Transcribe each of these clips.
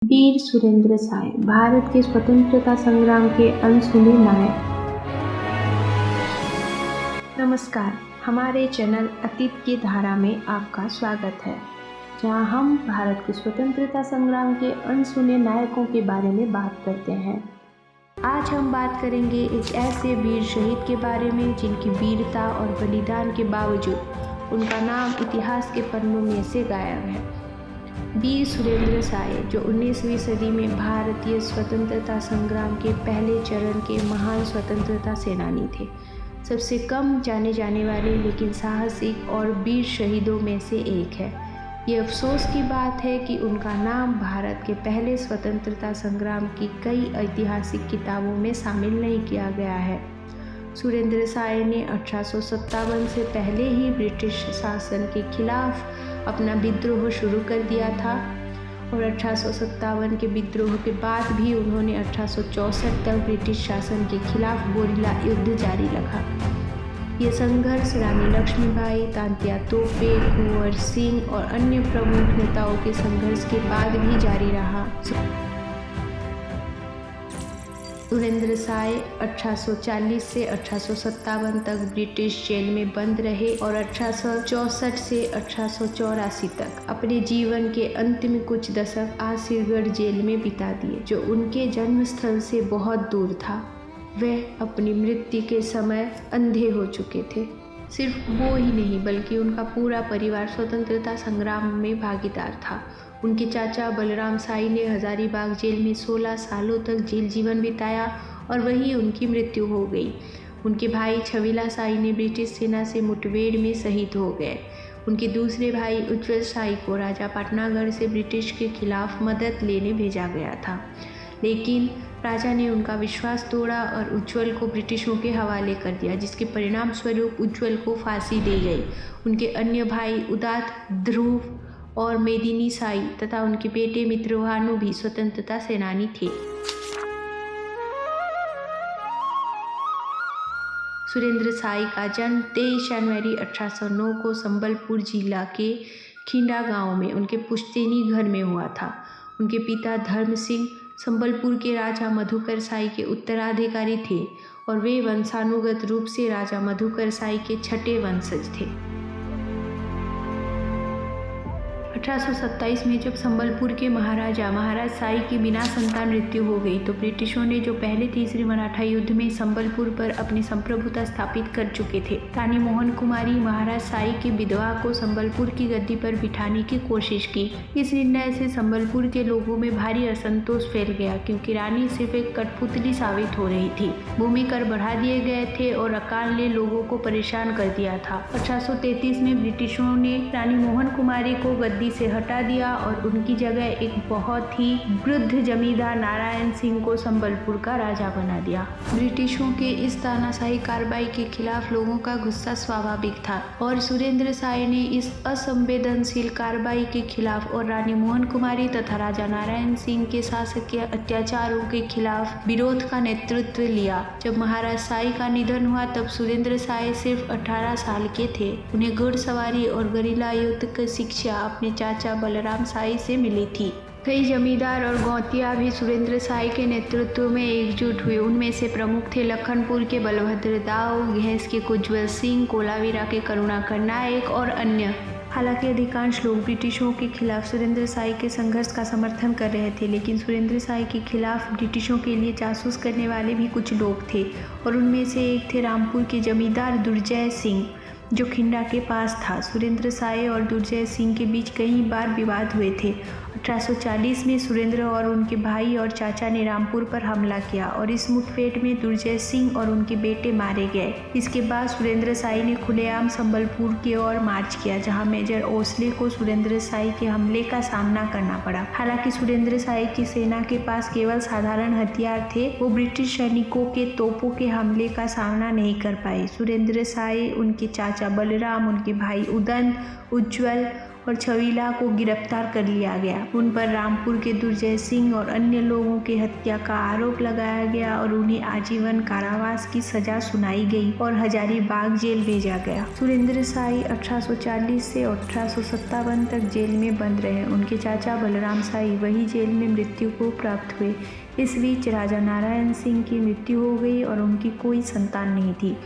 वीर सुरेंद्र साय भारत के स्वतंत्रता संग्राम के अनसुने नायक। नमस्कार, हमारे चैनल अतीत की धारा में आपका स्वागत है, जहां हम भारत के स्वतंत्रता संग्राम के अनसुने नायकों के बारे में बात करते हैं। आज हम बात करेंगे एक ऐसे वीर शहीद के बारे में जिनकी वीरता और बलिदान के बावजूद उनका नाम इतिहास के पन्नों में से गायब है। वीर सुरेंद्र साय, जो 19वीं सदी में भारतीय स्वतंत्रता संग्राम के पहले चरण के महान स्वतंत्रता सेनानी थे। सबसे कम जाने जाने वाले लेकिन साहसिक और वीर शहीदों में से एक है। ये अफसोस की बात है कि उनका नाम भारत के पहले स्वतंत्रता संग्राम की कई ऐतिहासिक किताबों में शामिल नहीं किया गया है। सुरेंद्र साय ने 1857 से पहले ही ब्रिटिश शासन के खिलाफ अपना विद्रोह शुरू कर दिया था और 1857 के विद्रोह के बाद भी उन्होंने 1864 तक ब्रिटिश शासन के खिलाफ गोरिल्ला युद्ध जारी रखा। ये संघर्ष रानी लक्ष्मीबाई, तात्या तोपे, कुंवर सिंह और अन्य प्रमुख नेताओं के संघर्ष के बाद भी जारी रहा। सुरेंद्र साय 1840 से 1857 तक ब्रिटिश जेल में बंद रहे और 1864 से 1884 तक अपने जीवन के अंतिम कुछ दशक आसिरगढ़ जेल में बिता दिए, जो उनके जन्म स्थल से बहुत दूर था। वह अपनी मृत्यु के समय अंधे हो चुके थे। सिर्फ वो ही नहीं बल्कि उनका पूरा परिवार स्वतंत्रता संग्राम में भागीदार था। उनके चाचा बलराम साई ने हजारीबाग जेल में 16 सालों तक जेल जीवन बिताया और वहीं उनकी मृत्यु हो गई। उनके भाई छविला साई ने ब्रिटिश सेना से मुठभेड़ में शहीद हो गए। उनके दूसरे भाई उज्ज्वल साई को राजा पाटनागढ़ से ब्रिटिश के खिलाफ मदद लेने भेजा गया था, लेकिन राजा ने उनका विश्वास तोड़ा और उज्ज्वल को ब्रिटिशों के हवाले कर दिया, जिसके परिणाम स्वरूप उज्ज्वल को फांसी दी गई। उनके अन्य भाई उदात, ध्रुव और मेदिनी साई तथा उनके बेटे मित्रभानु भी स्वतंत्रता सेनानी थे। सुरेंद्र साय का जन्म 23 जनवरी 1809 को संबलपुर जिला के खिंडा गांव में उनके पुश्तैनी घर में हुआ था। उनके पिता धर्म सिंह संबलपुर के राजा मधुकर साई के उत्तराधिकारी थे और वे वंशानुगत रूप से राजा मधुकर साई के छठे वंशज थे। 1827 में जब संबलपुर के महाराज साई की बिना संतान मृत्यु हो गई, तो ब्रिटिशों ने जो पहले तीसरे मराठा युद्ध में संबलपुर पर अपनी संप्रभुता स्थापित कर चुके थे, रानी मोहन कुमारी महाराज साई की विधवा को संबलपुर की गद्दी पर बिठाने की कोशिश की। इस निर्णय से संबलपुर के लोगों में भारी असंतोष फैल गया, क्योंकि रानी सिर्फ एक कठपुतली साबित हो रही थी। भूमि कर बढ़ा दिए गए थे और अकाल ने लोगों को परेशान कर दिया था। 1833 में ब्रिटिशों ने रानी मोहन कुमारी को गद्दी से हटा दिया और उनकी जगह एक बहुत ही वृद्ध जमींदार नारायण सिंह को संबलपुर का राजा बना दिया। ब्रिटिशों के इस तानाशाही कार्रवाई के खिलाफ लोगों का गुस्सा स्वाभाविक था और सुरेंद्र साय ने इस असंवेदनशील कार्रवाई के खिलाफ और रानी मोहन कुमारी तथा राजा नारायण सिंह के शासकीय अत्याचारों के खिलाफ विरोध का नेतृत्व लिया। जब महाराज साई का निधन हुआ तब सुरेंद्र साय सिर्फ 18 साल के थे। उन्हें घुड़सवारी और गरिल्ला युद्ध की शिक्षा अपने चाचा बलराम साई से मिली थी। कई जमींदार और गौतिया भी सुरेंद्र साय के नेतृत्व में एकजुट हुए। उनमें से प्रमुख थे लखनपुर के बलभद्र दाऊ, घेस के उज्ज्वल सिंह, कोलावीरा के करुणाकर नायक और अन्य। हालांकि अधिकांश लोग ब्रिटिशों के खिलाफ सुरेंद्र साय के संघर्ष का समर्थन कर रहे थे, लेकिन सुरेंद्र साय के खिलाफ ब्रिटिशों के लिए जासूस करने वाले भी कुछ लोग थे और उनमें से एक थे रामपुर के जमींदार दुर्जय सिंह, जो खिंडा के पास था। सुरेंद्र साय और दुर्जय सिंह के बीच कई बार विवाद हुए थे। 1840 में सुरेंद्र और उनके भाई और चाचा ने रामपुर पर हमला किया और इस मुठभेड़ में दुर्जय सिंह और उनके बेटे मारे गए। इसके बाद सुरेंद्र साय ने खुलेआम संबलपुर की ओर मार्च किया, जहां मेजर ओसले को सुरेंद्र साय के हमले का सामना करना पड़ा। हालांकि सुरेंद्र साय की सेना के पास केवल साधारण हथियार थे, वो ब्रिटिश सैनिकों के तोपों के हमले का सामना नहीं कर पाए। सुरेंद्र साय, उनके चाचा बलराम, उनके भाई उदंत, उज्ज्वल और छवीला को गिरफ्तार कर लिया गया। उन पर रामपुर के दुर्जय सिंह और अन्य लोगों की हत्या का आरोप लगाया गया और उन्हें आजीवन कारावास की सजा सुनाई गई और हजारीबाग जेल भेजा गया। सुरेंद्र साई 1840 से 1857 तक जेल में बंद रहे। उनके चाचा बलराम साई वही जेल में मृत्यु को प्राप्त हुए। इस बीच राजा नारायण सिंह की मृत्यु हो गई और उनकी कोई संतान नहीं थी।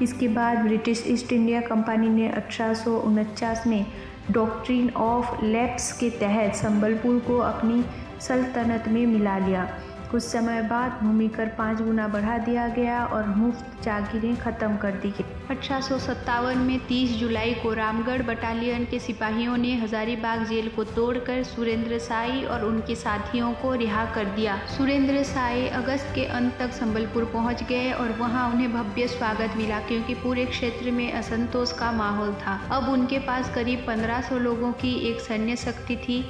इसके बाद ब्रिटिश ईस्ट इंडिया कंपनी ने 1849 में डॉक्ट्रिन ऑफ लैप्स के तहत संबलपुर को अपनी सल्तनत में मिला लिया। कुछ समय बाद भूमि कर 5 गुना बढ़ा दिया गया और मुफ्त जागीरें खत्म कर दी गई। 1857 में 30 जुलाई को रामगढ़ बटालियन के सिपाहियों ने हजारीबाग जेल को तोड़कर सुरेंद्र साई और उनके साथियों को रिहा कर दिया। सुरेंद्र साई अगस्त के अंत तक संबलपुर पहुंच गए और वहां उन्हें भव्य स्वागत मिला क्योंकि पूरे क्षेत्र में असंतोष का माहौल था। अब उनके पास करीब 1500 लोगों की एक सैन्य शक्ति थी।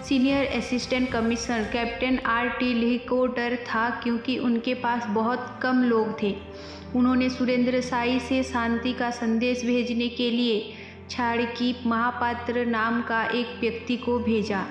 Senior assistant commissioner captain R.T. लीह को डर था क्योंकि उनके पास बहुत कम लोग थे। उन्होंने सुरेंद्र साई से शांति का संदेश भेजने के लिए छाड़कीप महापात्र नाम का एक व्यक्ति को भेजा।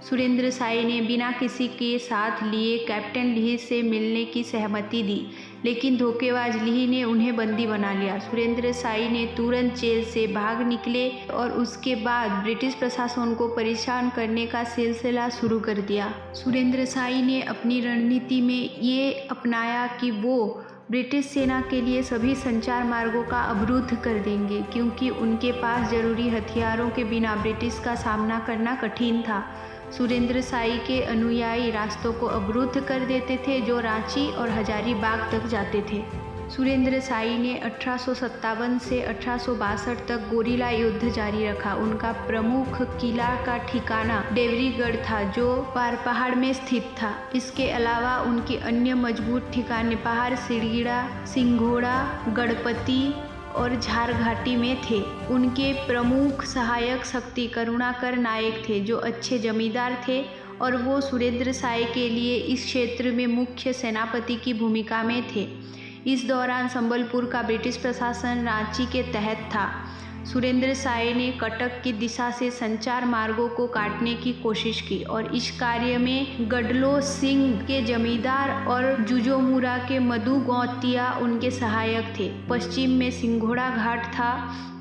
सुरेंद्र साई ने बिना किसी के साथ लिए कैप्टन लीह से मिलने की सहमति दी, लेकिन धोखेबाज लीह ने उन्हें बंदी बना लिया। सुरेंद्र साई ने तुरंत जेल से भाग निकले और उसके बाद ब्रिटिश प्रशासन को परेशान करने का सिलसिला शुरू कर दिया। सुरेंद्र साई ने अपनी रणनीति में ये अपनाया कि वो ब्रिटिश सेना के लिए सभी संचार मार्गों का अवरुद्ध कर देंगे क्योंकि उनके पास जरूरी हथियारों के बिना ब्रिटिश का सामना करना कठिन था। सुरेंद्र साई के अनुयायी रास्तों को अवरुद्ध कर देते थे जो रांची और हजारीबाग तक जाते थे। सुरेंद्र साई ने 1857 से 1862 तक गोरिल्ला युद्ध जारी रखा। उनका प्रमुख किला का ठिकाना देवरीगढ़ था जो पारपहाड़ में स्थित था। इसके अलावा उनके अन्य मजबूत ठिकाने पहाड़ सिरगिड़ा, सिंघोड़ा, गणपति और झारघाटी में थे। उनके प्रमुख सहायक शक्ति करुणाकर नायक थे जो अच्छे जमींदार थे और वो सुरेंद्र साई के लिए इस क्षेत्र में मुख्य सेनापति की भूमिका में थे। इस दौरान संबलपुर का ब्रिटिश प्रशासन रांची के तहत था। सुरेंद्र साई ने कटक की दिशा से संचार मार्गों को काटने की कोशिश की और इस कार्य में गडलो सिंह के जमींदार और जुजोमुरा के मधु गौतिया उनके सहायक थे। पश्चिम में सिंघोड़ा घाट था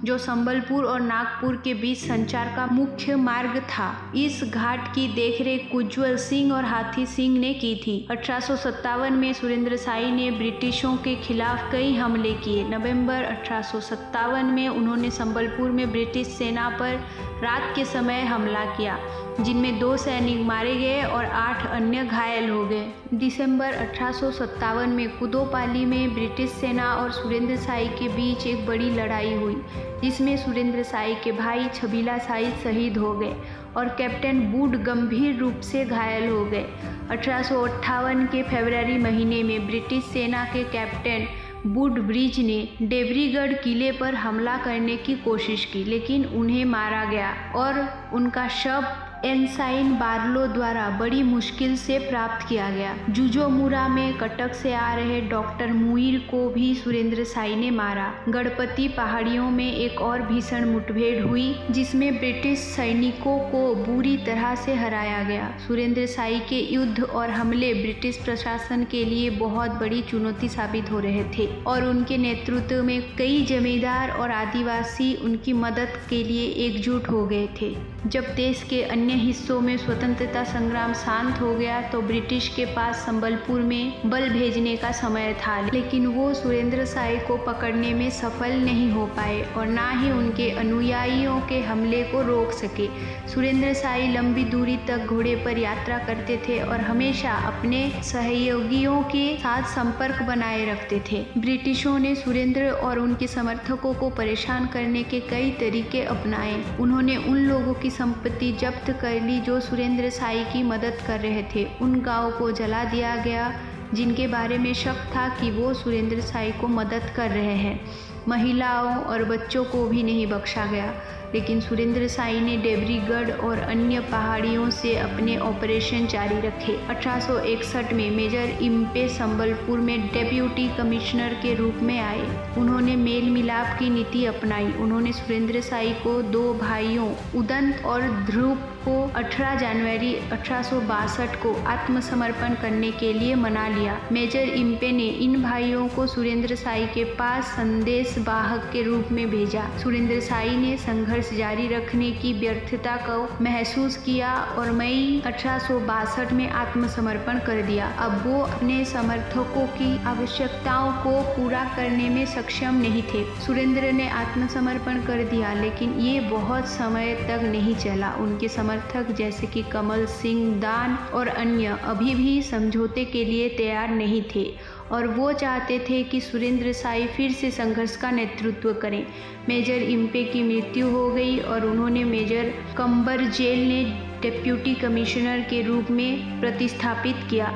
जो संबलपुर और नागपुर के बीच संचार का मुख्य मार्ग था। इस घाट की देखरेख उज्ज्वल सिंह और हाथी सिंह ने की थी। 1857 में सुरेंद्र साई ने ब्रिटिशों के खिलाफ कई हमले किए। नवंबर 1857 में उन्होंने संबलपुर में ब्रिटिश सेना पर रात के समय हमला किया जिनमें 2 सैनिक मारे गए और 8 अन्य घायल हो गए। दिसंबर 1857 में कुदोपाली में ब्रिटिश सेना और सुरेंद्र साई के बीच एक बड़ी लड़ाई हुई जिसमें सुरेंद्र साई के भाई छबीला साई शहीद हो गए और कैप्टन वुड गंभीर रूप से घायल हो गए। 1858 के फरवरी महीने में ब्रिटिश सेना के कैप्टन वुड ब्रिज ने देवरीगढ़ किले पर हमला करने की कोशिश की लेकिन उन्हें मारा गया और उनका शव एनसाइन बार्लो द्वारा बड़ी मुश्किल से प्राप्त किया गया। जुजोमुरा में कटक से आ रहे डॉक्टर मुईर को भी सुरेंद्र साई ने मारा। गणपति पहाड़ियों में एक और भीषण मुठभेड़ हुई जिसमें ब्रिटिश सैनिकों को बुरी तरह से हराया गया। सुरेंद्र साई के युद्ध और हमले ब्रिटिश प्रशासन के लिए बहुत बड़ी चुनौती साबित हो रहे थे और उनके नेतृत्व में कई जमींदार और आदिवासी उनकी मदद के लिए एकजुट हो गए थे। जब देश के अन्य हिस्सों में स्वतंत्रता संग्राम शांत हो गया तो ब्रिटिश के पास संबलपुर में बल भेजने का समय था, लेकिन वो सुरेंद्र साई को पकड़ने में सफल नहीं हो पाए और ना ही उनके अनुयायियों के हमले को रोक सके। सुरेंद्र साई लंबी दूरी तक घोड़े पर यात्रा करते थे और हमेशा अपने सहयोगियों के साथ संपर्क बनाए रखते थे। ब्रिटिशों ने सुरेंद्र और उनके समर्थकों को परेशान करने के कई तरीके अपनाए। उन्होंने उन लोगों की संपत्ति जब्त कर ली जो सुरेंद्र साई की मदद कर रहे थे। उन गांवों को जला दिया गया जिनके बारे में शक था कि वो सुरेंद्र साई को मदद कर रहे हैं। महिलाओं और बच्चों को भी नहीं बख्शा गया। लेकिन सुरेंद्र साई ने देवरीगढ़ और अन्य पहाड़ियों से अपने ऑपरेशन जारी रखे। 1861 में मेजर इम्पे संबलपुर में डेप्यूटी कमिश्नर के रूप में आए। उन्होंने मेल मिलाप की नीति अपनाई। उन्होंने सुरेंद्र साई को दो भाइयों उदंत और ध्रुव को 18 जनवरी 1862 को आत्मसमर्पण करने के लिए मना लिया। मेजर इम्पे ने इन भाइयों को सुरेंद्र साई के पास संदेश वाहक के रूप में भेजा। सुरेंद्र साई ने संघर्ष जारी रखने की व्यर्थता को महसूस किया और मई 1862 में आत्मसमर्पण कर दिया। अब वो अपने समर्थकों की आवश्यकताओं को पूरा करने में सक्षम नहीं थे। सुरेंद्र ने आत्मसमर्पण कर दिया, लेकिन ये बहुत समय तक नहीं चला। उनके समर्थक जैसे कि कमल सिंह दान और अन्य अभी भी समझौते के लिए तैयार नहीं थे और वो चाहते थे कि सुरेंद्र साई फिर से संघर्ष का नेतृत्व करें। मेजर इम्पे की मृत्यु हो गई और उन्होंने मेजर कंबरजेल ने डिप्टी कमिश्नर के रूप में प्रतिस्थापित किया।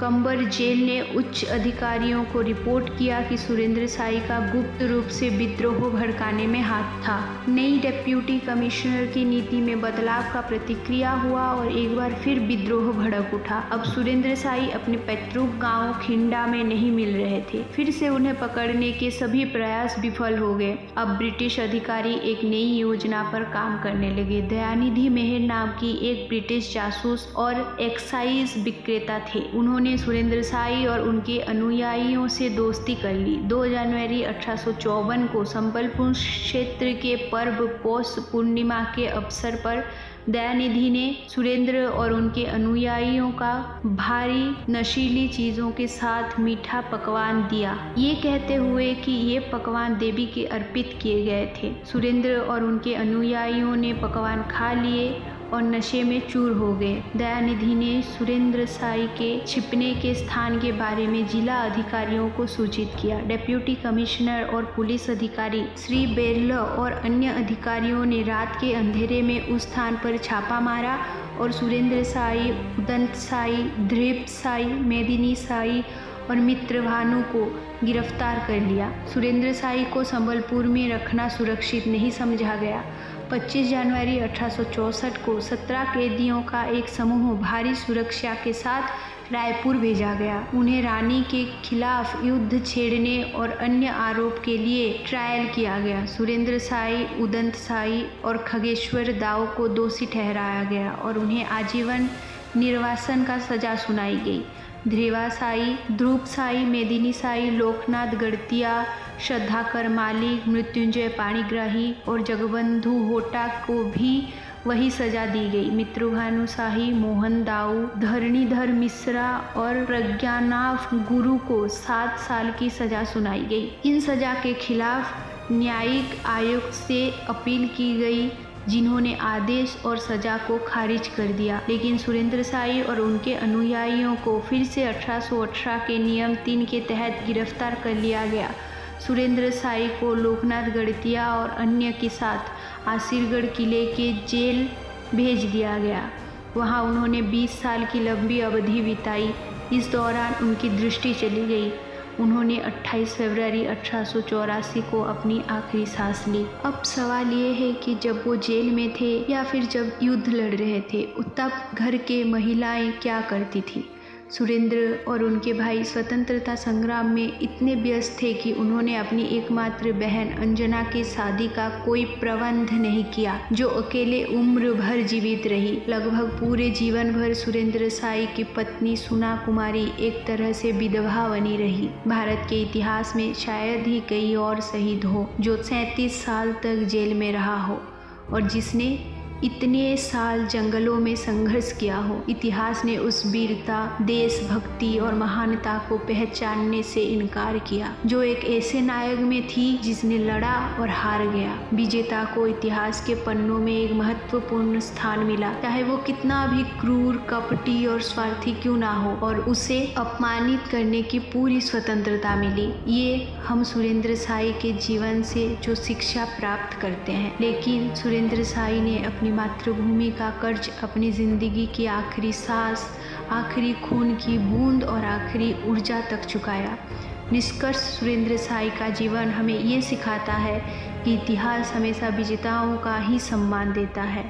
कंबरजेल ने उच्च अधिकारियों को रिपोर्ट किया कि सुरेंद्र साई का गुप्त रूप से विद्रोह भड़काने में हाथ था। नई डिप्टी कमिश्नर की नीति में बदलाव का प्रतिक्रिया हुआ और एक बार फिर विद्रोह भड़क उठा। अब सुरेंद्र साई अपने पैतृक गांव खिंडा में नहीं मिल रहे थे। फिर से उन्हें पकड़ने के सभी प्रयास विफल हो गए। अब ब्रिटिश अधिकारी एक नई योजना पर काम करने लगे। दयानिधि मेहर नाम की एक ब्रिटिश जासूस और एक्साइज विक्रेता थे। उन्होंने सुरेंद्र साई और उनके अनुयायियों से दोस्ती कर ली। 2 जनवरी 1854 को संबलपुर क्षेत्र के पर्व पौष पूर्णिमा के अवसर पर दयानिधि ने सुरेंद्र और उनके अनुयायियों का भारी नशीली चीज़ों के साथ मीठा पकवान दिया, ये कहते हुए कि ये पकवान देवी के अर्पित किए गए थे। सुरेंद्र और उनके अनुयायियों ने पकवान खा लिए और नशे में चूर हो गए। दयानिधि ने सुरेंद्र साई के छिपने के स्थान के बारे में जिला अधिकारियों को सूचित किया। डिप्टी कमिश्नर और पुलिस अधिकारी श्री बेरल और अन्य अधिकारियों ने रात के अंधेरे में उस स्थान पर छापा मारा और सुरेंद्र साई, उदंत साई, ध्रुव साई, मेदिनी साई और मित्र भानु को गिरफ्तार कर लिया। सुरेंद्र साई को संबलपुर में रखना सुरक्षित नहीं समझा गया। 25 जनवरी 1864 को 17 कैदियों का एक समूह भारी सुरक्षा के साथ रायपुर भेजा गया। उन्हें रानी के खिलाफ युद्ध छेड़ने और अन्य आरोप के लिए ट्रायल किया गया। सुरेंद्र साई, उदंत साई और खगेश्वर दाऊ को दोषी ठहराया गया और उन्हें आजीवन निर्वासन का सजा सुनाई गई। ध्रुव साई, मेदिनी साई, लोकनाथ गढ़तिया, श्रद्धाकर मालिक, मृत्युंजय पाणिग्राही और जगबंधु होटा को भी वही सजा दी गई। मित्रभानु शाही, मोहन दाऊ, धरणीधर मिश्रा और प्रज्ञानाथ गुरु को 7 साल की सजा सुनाई गई। इन सजा के खिलाफ न्यायिक आयोग से अपील की गई, जिन्होंने आदेश और सजा को खारिज कर दिया। लेकिन सुरेंद्र साई और उनके अनुयायियों को फिर से 1818 के नियम 3 के तहत गिरफ्तार कर लिया गया। सुरेंद्र साई को लोकनाथ गढ़तिया और अन्य के साथ आसिरगढ़ किले के जेल भेज दिया गया। वहां उन्होंने 20 साल की लंबी अवधि बिताई। इस दौरान उनकी दृष्टि चली गई। उन्होंने 28 फरवरी 1884 को अपनी आखिरी सांस ली। अब सवाल ये है कि जब वो जेल में थे या फिर जब युद्ध लड़ रहे थे, तब घर के महिलाएं क्या करती थी? सुरेंद्र और उनके भाई स्वतंत्रता संग्राम में इतने व्यस्त थे कि उन्होंने अपनी एकमात्र बहन अंजना की शादी का कोई प्रबंध नहीं किया, जो अकेले उम्र भर जीवित रही। लगभग पूरे जीवन भर सुरेंद्र साई की पत्नी सुना कुमारी एक तरह से विधवा बनी रही। भारत के इतिहास में शायद ही कोई और शहीद हो जो 37 साल तक जेल में रहा हो और जिसने इतने साल जंगलों में संघर्ष किया हो। इतिहास ने उस वीरता, देशभक्ति और महानता को पहचानने से इनकार किया जो एक ऐसे नायक में थी जिसने लड़ा और हार गया। विजेता को इतिहास के पन्नों में एक महत्वपूर्ण स्थान मिला, चाहे वो कितना भी क्रूर, कपटी और स्वार्थी क्यों ना हो, और उसे अपमानित करने की पूरी स्वतंत्रता मिली। ये हम सुरेंद्र साई के जीवन से जो शिक्षा प्राप्त करते हैं। लेकिन सुरेंद्र साई ने अपनी मातृभूमि का कर्ज अपनी जिंदगी की आखिरी सांस, आखिरी खून की बूंद और आखिरी ऊर्जा तक चुकाया। निष्कर्ष, सुरेंद्र साई का जीवन हमें ये सिखाता है कि इतिहास हमेशा विजेताओं का ही सम्मान देता है,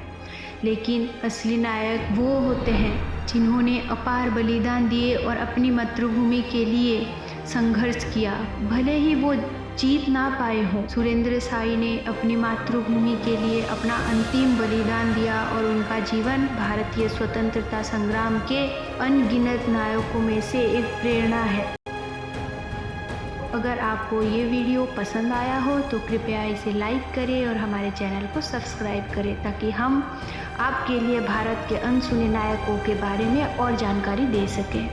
लेकिन असली नायक वो होते हैं जिन्होंने अपार बलिदान दिए और अपनी मातृभूमि के लिए संघर्ष किया, भले ही वो जीत ना पाए हों। सुरेंद्र साई ने अपनी मातृभूमि के लिए अपना अंतिम बलिदान दिया और उनका जीवन भारतीय स्वतंत्रता संग्राम के अनगिनत नायकों में से एक प्रेरणा है। अगर आपको ये वीडियो पसंद आया हो तो कृपया इसे लाइक करें और हमारे चैनल को सब्सक्राइब करें, ताकि हम आपके लिए भारत के अनसुने नायकों के बारे में और जानकारी दे सकें।